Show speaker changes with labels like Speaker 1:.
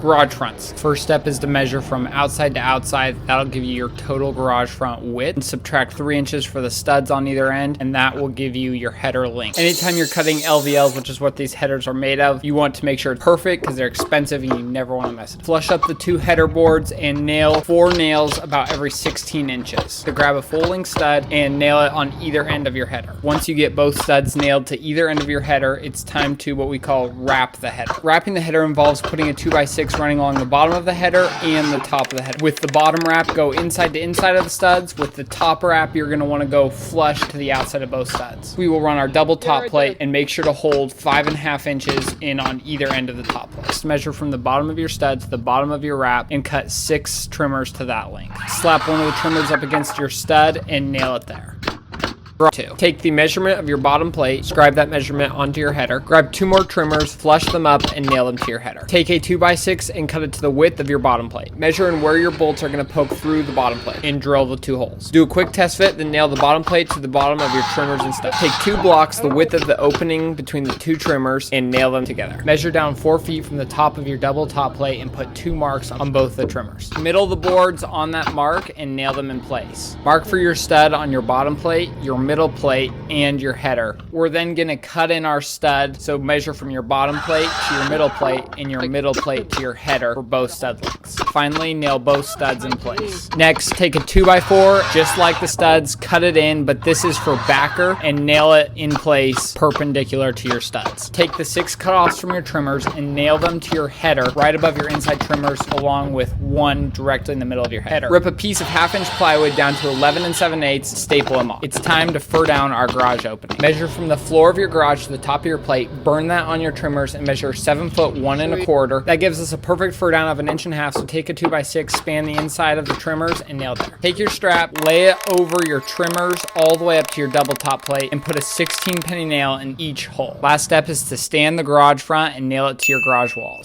Speaker 1: Garage fronts. First step is to measure from outside to outside. That'll give you your total garage front width. And subtract 3 inches for the studs on either end, and that will give you your header length. Anytime you're cutting LVLs, which is what these headers are made of, you want to make sure it's perfect because they're expensive and you never want to mess it up. Flush up the 2 header boards and nail 4 nails about every 16 inches. So grab a full length stud and nail it on either end of your header. Once you get both studs nailed to either end of your header, it's time to what we call wrap the header. Wrapping the header involves putting a 2x6 running along the bottom of the header and the top of the header. With the bottom wrap, go inside to inside of the studs. With the top wrap, you're going to want to go flush to the outside of both studs. We will run our double top plate and make sure to hold 5.5 inches in on either end of the top plate. Just measure from the bottom of your stud to the bottom of your wrap and cut 6 trimmers to that length. Slap one of the trimmers up against your stud and nail it there. 2. Take the measurement of your bottom plate, scribe that measurement onto your header, grab 2 more trimmers, flush them up, and nail them to your header. Take a 2x6 and cut it to the width of your bottom plate. Measure in where your bolts are going to poke through the bottom plate and drill the 2 holes. Do a quick test fit, then nail the bottom plate to the bottom of your trimmers and stuff. Take 2 blocks, the width of the opening between the 2 trimmers, and nail them together. Measure down 4 feet from the top of your double top plate and put 2 marks on both the trimmers. Middle the boards on that mark and nail them in place. Mark for your stud on your bottom plate, your middle plate, and your header. We're then going to cut in our stud, so measure from your bottom plate to your middle plate and your middle plate to your header for both stud lengths. Finally, nail both studs in place. Next, take a 2x4, just like the studs, cut it in, but this is for backer, and nail it in place perpendicular to your studs. Take the 6 cutoffs from your trimmers and nail them to your header right above your inside trimmers, along with 1 directly in the middle of your header. Rip a piece of 1/2 inch plywood down to 11 7/8, staple them off. It's time to fur down our garage opening. Measure from the floor of your garage to the top of your plate, burn that on your trimmers, and measure 7 foot 1 1/4. That gives us a perfect fur down of 1.5 inches, so take a 2x6, span the inside of the trimmers, and nail there. Take your strap, lay it over your trimmers all the way up to your double top plate, and put a 16 penny nail in each hole. Last step is to stand the garage front and nail it to your garage walls.